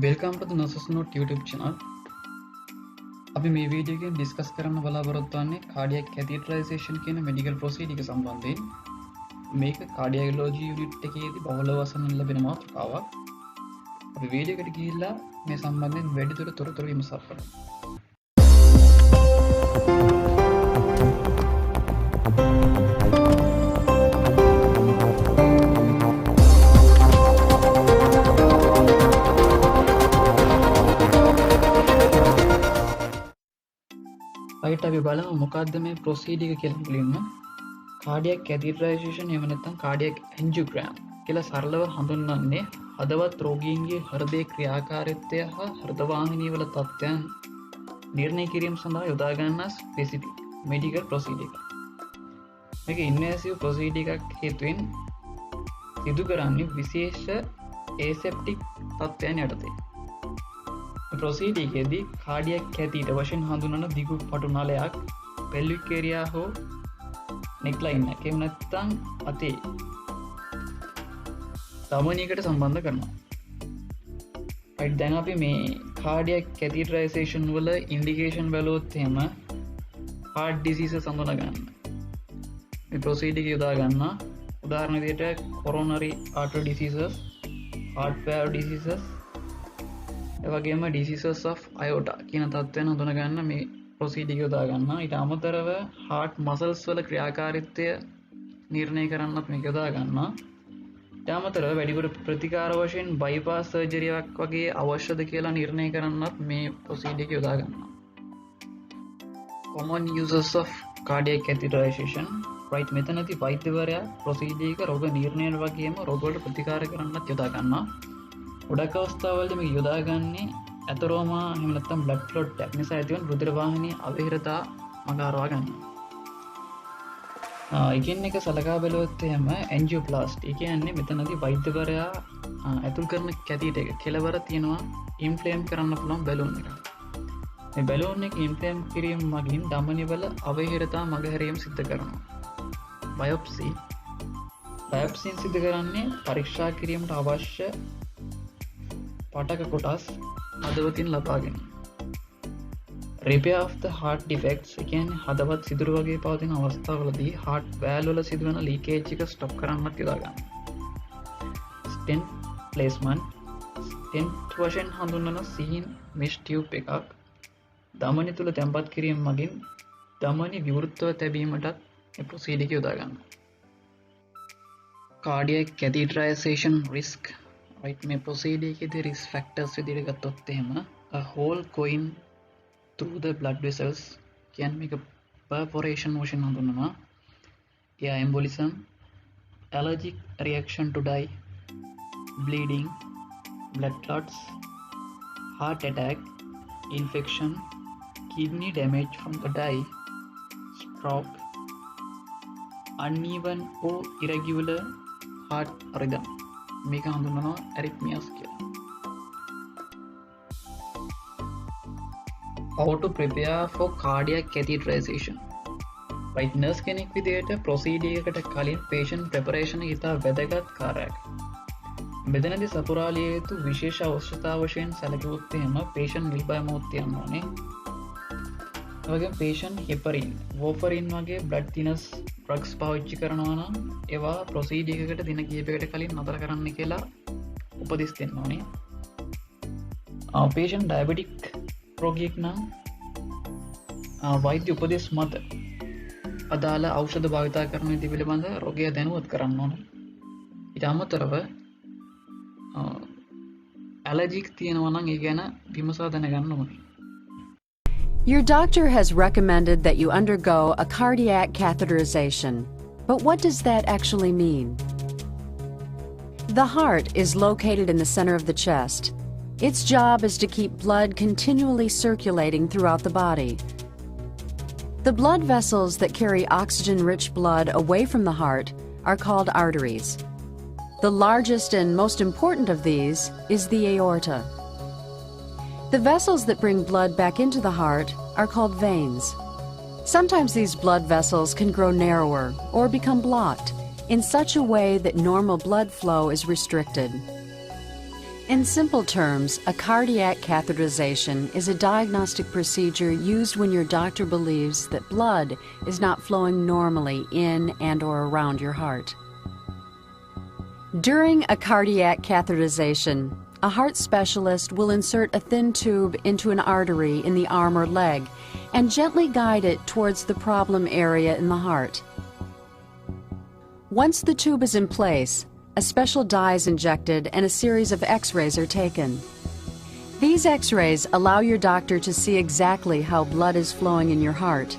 Welcome to the Nurses Note YouTube channel. අපි මේ video එකෙන් ඩිස්කස් කරන්න බලාපොරොත්තු වෙන්නේ කාඩියක් කැතීටරයිසේෂන් කියන මෙඩිකල් ප්‍රොසීඩර් එක සම්බන්ධයෙන්. මේක කාඩියොලොජි යුනිට් එකේදී බහුලව වසන් ලැබෙන මාතෘකාවක්. අපි වීඩියෝ එකට ගිහිල්ලා මේ සම්බන්ධයෙන් වැඩිදුර තොරතුරු විමසා බලමු. right අපි බලමු මොකක්ද මේ ප්‍රොසීඩර් එක කියලා මුලින්ම. කාඩියක් කැතීටරයිසේෂන් එහෙම නැත්නම් කාඩියක් ඇන්ජියෝග්‍රෑම් කියලා සරලව හඳුන්වන්නේ හදවත් රෝගීන්ගේ හෘදයේ ක්‍රියාකාරීත්වය හා හෘද වාහිනී වල තත්ත්වයන් නිර්ණය කිරීම සඳහා යොදා ගන්නා ස්පෙસિෆික් මෙඩිකල් ප්‍රොසීඩර් එකක්. මේක ඉන්වැසිව් ප්‍රොසීඩර් එකක් හේතුවෙන් සිදු කරන්නේ විශේෂ ඒසෙප්ටික් තත්ත්වයන් යටතේ. ප්‍රොසීඩර් එකේදී කාඩියක් කැතීට වශයෙන් හඳුන්වන දිගු පටු නලයක් පෙල්වික් ඒරියා හෝ නෙක්ලයින් එක එහෙම නැත්නම් අතේ ධමනියකට සම්බන්ධ කරනවා. right දැන් අපි මේ කාඩියක් කැතීටරයිසේෂන් වල ඉන්ඩිකේෂන් බලුවොත් එහෙම heart diseases හඳුනා ගන්න. මේ ප්‍රොසීඩර් එක යොදා ගන්න උදාහරණ විදිහට coronary artery diseases, heart valve diseases එවගේම diseases of aorta කියන තත්ත්වයන් හඳුනා ගන්න මේ ප්‍රොසීඩර් එක යොදා ගන්නවා. ඊට අමතරව heart muscles වල ක්‍රියාකාරීත්වය නිර්ණය කරන්නත් මේක යොදා ගන්නවා. ඊට අමතරව වැඩිපුර ප්‍රතිකාර වශයෙන් bypass surgery එකක් වගේ අවශ්‍යද කියලා නිර්ණය කරන්නත් මේ ප්‍රොසීඩර් එක යොදා ගන්නවා. common uses of cardiac catheterization right මෙතනදී වෛද්‍යවරයා ප්‍රොසීඩර් එක රෝග නිර්ණය වගේම රෝග වලට ප්‍රතිකාර කරන්නත් යොදා ගන්නවා. ගොඩක් අවස්ථාවලදී මේක යොදාගන්නේ ඇතරෝමා එහෙම නැත්නම් බ්ලඩ් ක්ලොට් එකක් නිසා ඇතිවන රුධිර වාහිනී අවහිරතා මඟ හරවා ගන්නවා. එකින් එක සලකා බැලුවොත් එහෙම ඇන්ජියෝප්ලාස්ටි. ඒ කියන්නේ මෙතනදී වෛද්‍යවරයා ඇතුල් කරන කැතීට එක කෙලවර තියෙනවා ඉන්ෆ්ලේම් කරන්න පුළුවන් බැලූන් එකක්. මේ බැලූන් එක ඉන්ෆ්ලේම් කිරීම මගින් ධමනි වල අවහිරතා මගහැරීම සිදු කරනවා. බයොප්සි සිදු කරන්නේ පරීක්ෂා කිරීමට අවශ්‍ය පටක කොටස් හදවතින් ලබාගෙන. repair of the heart defects කියන්නේ හදවත් සිදුරු වගේ පවතින අවස්ථාවලදී heart valve වල සිදුවන leakage එක stop කරන්නත් යොදා ගන්නවා. stent placement වශයෙන් හඳුන්වන සීන් mesh tube එකක් ධමනි තුල තැම්පත් කිරීම මගින් ධමනි විවෘතව තැබීමටත් මේ ප්‍රොසීඩර් එක යොදා ගන්නවා. cardiac catheterization risk right මේ ප්‍රොසීඩර් එකේදී risk factors විදිහට ගත්තොත් එහෙම a hole going through the blood vessels කියන්නේ මේක perforation වශයෙන් හඳුන්වනවා. ear embolism, allergic reaction to dye, bleeding, blood clots, heart attack, infection, kidney damage from the dye, stroke, uneven or irregular heart rhythm මේක හඳුන්වනවා arrhythmias කියලා. How to prepare for cardiac catheterization. right nurse කෙනෙක් විදිහට ප්‍රොසීඩර් එකට කලින් patient preparation එක ඉතා වැදගත් කාර්යයක්. මෙතනදී සපුරාලිය යුතු විශේෂ අවශ්‍යතා වශයෙන් සැලකුවොත් එහෙම patient නිල්බයමෝත් තියන්න ඕනේ. එවැගේම patient heparin, warfarin වගේ blood thinners drugs පාවිච්චි කරනවා නම් ඒවා ප්‍රොසීඩර් එකකට දින කිහිපයකට කලින් නතර කරන්න කියලා උපදෙස් දෙන්න ඕනේ. patient diabetic රෝගියෙක් නම් වෛද්‍ය උපදෙස් මත අදාළ ඖෂධ භාවිතා කරන විදිහ පිළිබඳ රෝගියා දැනුවත් කරන්න ඕනේ. ඊට අමතරව ඇලර්ජික් තියෙනවා නම් ඒ ගැන විමසා දැනගන්න ඕනේ. Your doctor has recommended that you undergo a cardiac catheterization. But what does that actually mean? The heart is located in the center of the chest. Its job is to keep blood continually circulating throughout the body. The blood vessels that carry oxygen-rich blood away from the heart are called arteries. The largest and most important of these is the aorta. The vessels that bring blood back into the heart are called veins. Sometimes these blood vessels can grow narrower or become blocked in such a way that normal blood flow is restricted. In simple terms, a cardiac catheterization is a diagnostic procedure used when your doctor believes that blood is not flowing normally in and or around your heart. During a cardiac catheterization, a heart specialist will insert a thin tube into an artery in the arm or leg and gently guide it towards the problem area in the heart. Once the tube is in place, a special dye is injected and a series of X-rays are taken. These X-rays allow your doctor to see exactly how blood is flowing in your heart.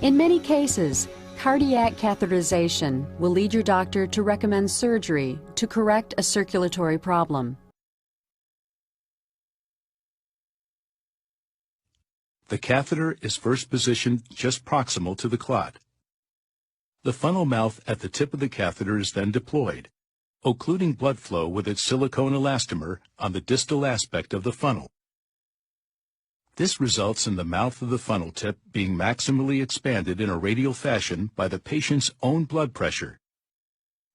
In many cases, cardiac catheterization will lead your doctor to recommend surgery to correct a circulatory problem. The catheter is first positioned just proximal to the clot. The funnel mouth at the tip of the catheter is then deployed, occluding blood flow with its silicone elastomer on the distal aspect of the funnel. This results in the mouth of the funnel tip being maximally expanded in a radial fashion by the patient's own blood pressure,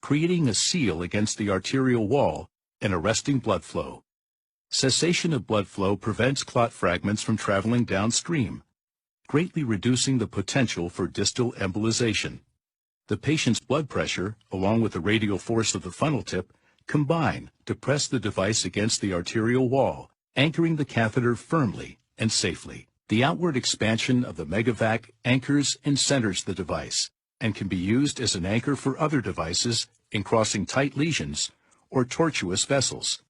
creating a seal against the arterial wall and arresting blood flow. Cessation of blood flow prevents clot fragments from traveling downstream, greatly reducing the potential for distal embolization. The patient's blood pressure, along with the radial force of the funnel tip, combine to press the device against the arterial wall, anchoring the catheter firmly and safely. The outward expansion of the Megavac anchors and centers the device and can be used as an anchor for other devices in crossing tight lesions or tortuous vessels.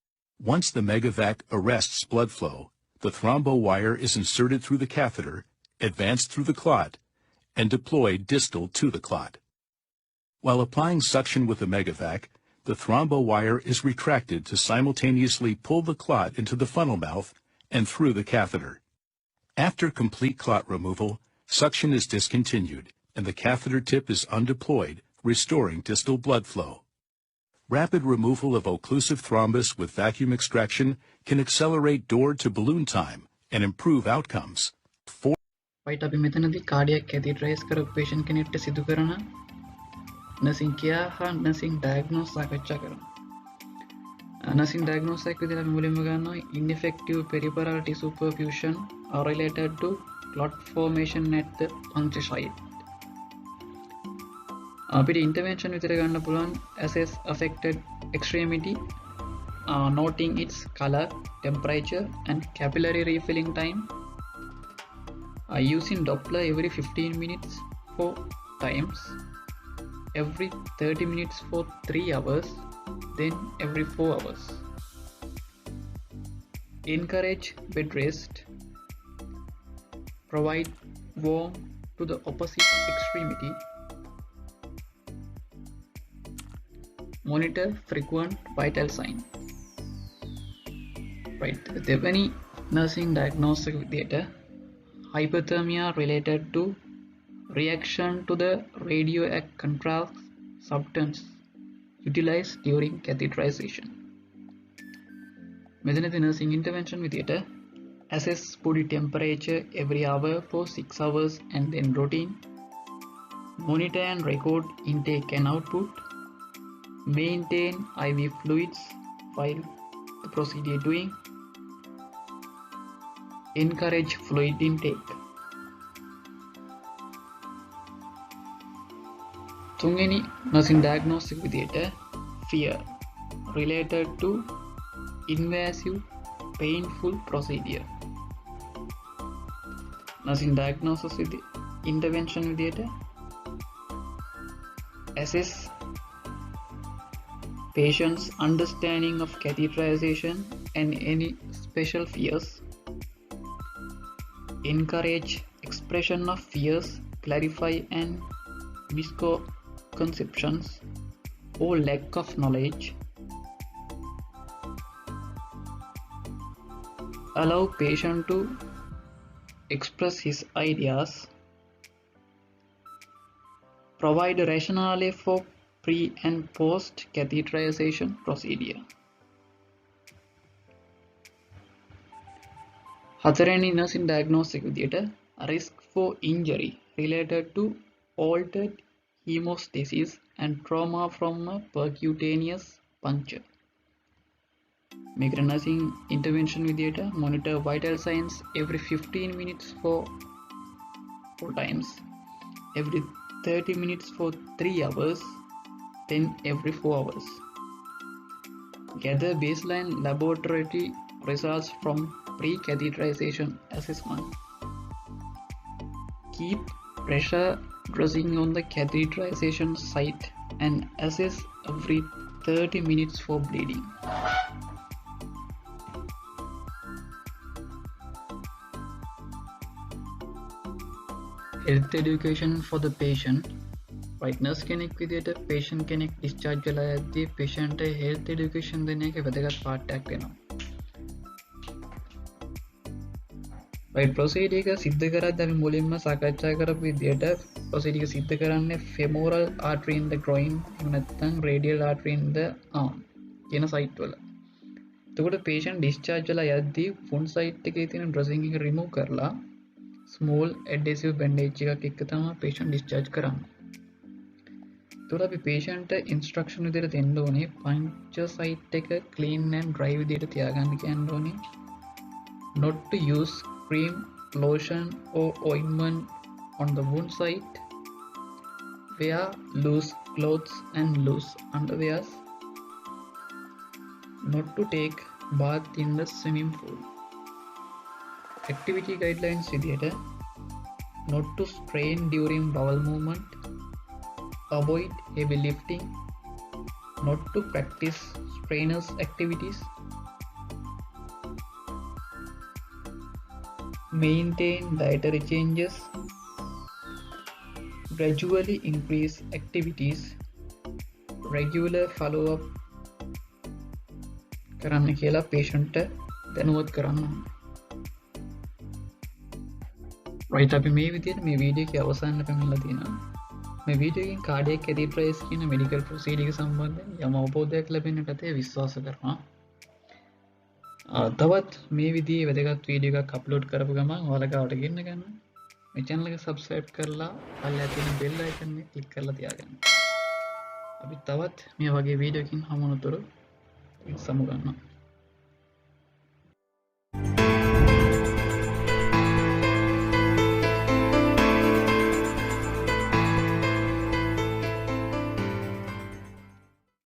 Once the Megavac arrests blood flow, the thrombo wire is inserted through the catheter, advanced through the clot, and deployed distal to the clot. While applying suction with the Megavac, the thrombo wire is retracted to simultaneously pull the clot into the funnel mouth and through the catheter. After complete clot removal, suction is discontinued and the catheter tip is undeployed, restoring distal blood flow. Rapid removal of occlusive thrombus with vacuum extraction can accelerate door-to-balloon time and improve outcomes. Right අපි මෙතනදී cardiac catheterize කරපු patient කෙනෙක්ට සිදු කරන nursing care හා nursing diagnose සාකච්ඡා කරමු. Nursing diagnose එක විදිහට අපි මුලින්ම ගන්නවා ineffective peripheral tissue perfusion are related to clot formation at the puncture site. අපිට intervention විතර ගන්න පුළුවන් assess affected extremity, noting its color, temperature and capillary refilling time. Using Doppler every 15 minutes for times, every 30 minutes for 3 hours, then every 4 hours. Encourage bed rest. Provide warmth to the opposite extremity. Monitor frequent vital signs. Right, දෙවැනි nursing diagnosis data. Hypothermia related to reaction to the radioactive control substance utilized during catheterization. Mechanism nursing intervention with data. Assess body temperature every hour for 6 hours and then routine. Monitor and record intake and output. Maintain IV fluids while the procedure doing. Encourage fluid intake. තුන්වෙනි nursing diagnostic විදියට fear related to invasive painful procedure. Nursing diagnosis with intervention විදියට assess patient's understanding of catheterization and any special fears. Encourage expression of fears, clarify and misconceptions or lack of knowledge. Allow patient to express his ideas. Provide a rationale for pre and post catheterization procedure. හතරවෙනි nursing diagnostic විදියට risk for injury related to altered hemostasis and trauma from a percutaneous puncture. මේකට nursing intervention විදියට monitor vital signs every 15 minutes for 4 times, every 30 minutes for 3 hours, then every 4 hours. Gather baseline laboratory results from pre-catheterization assessment. Keep pressure dressing on the catheterization site and assess every 30 minutes for bleeding. Health education for the patient. Right, nurse කෙනෙක් විදියට patient කෙනෙක් discharge වෙලා යද්දී patient health education දෙන එක වැදගත් part එකක් වෙනවා. right, procedure එක සිද්ධ කරද්දී අපි මුලින්ම සාකච්ඡා කරපු විදියට procedure එක සිද්ධ කරන්නේ femoral artery in the groin එහෙම නැත්නම් radial artery in the arm කියන site වල. එතකොට patient discharge වෙලා යද්දී wound site එකේ තියෙන dressing එක remove කරලා small adhesive bandage එකක් එක්ක තමයි patient discharge කරන්නේ. එතකොට අපි patient instruction විදිහට දෙන්න ඕනේ puncture site එක clean and dry විදිහට තියාගන්න කියන්න ඕනේ. Not to use cream, lotion or ointment on the wound site. Wear loose clothes and loose underwears. Not to take bath in the swimming pool. Activity guidelines විදිහට not to strain during bowel movement, avoid heavy lifting, not to practice strenuous activities, maintain dietary changes, gradually increase activities, regular follow-up කරන්න කියලා patient දැනුවත් කරන්න. right, අපි මේ විදිහට මේ video එකේ අවසානයේ පැමිණලා තියෙනවා. මේ වීඩියෝ එකෙන් cardiac catheterization කියන medical procedure එක සම්බන්ධයෙන් යම් අවබෝධයක් ලැබෙන්නට ඇති විශ්වාස කරනවා. තවත් මේ විදිහේ වැදගත් වීඩියෝ එකක් අප්ලෝඩ් කරපු ගමන් ඔයාලා ගාවට ගෙන්න ගන්න. මේ channel එක subscribe කරලා පල්ලෙහා තියෙන bell icon එක click කරලා තියාගන්න. අපි තවත් මේ වගේ වීඩියෝ එකකින් හමු වෙනතුරු සමු ගන්නවා.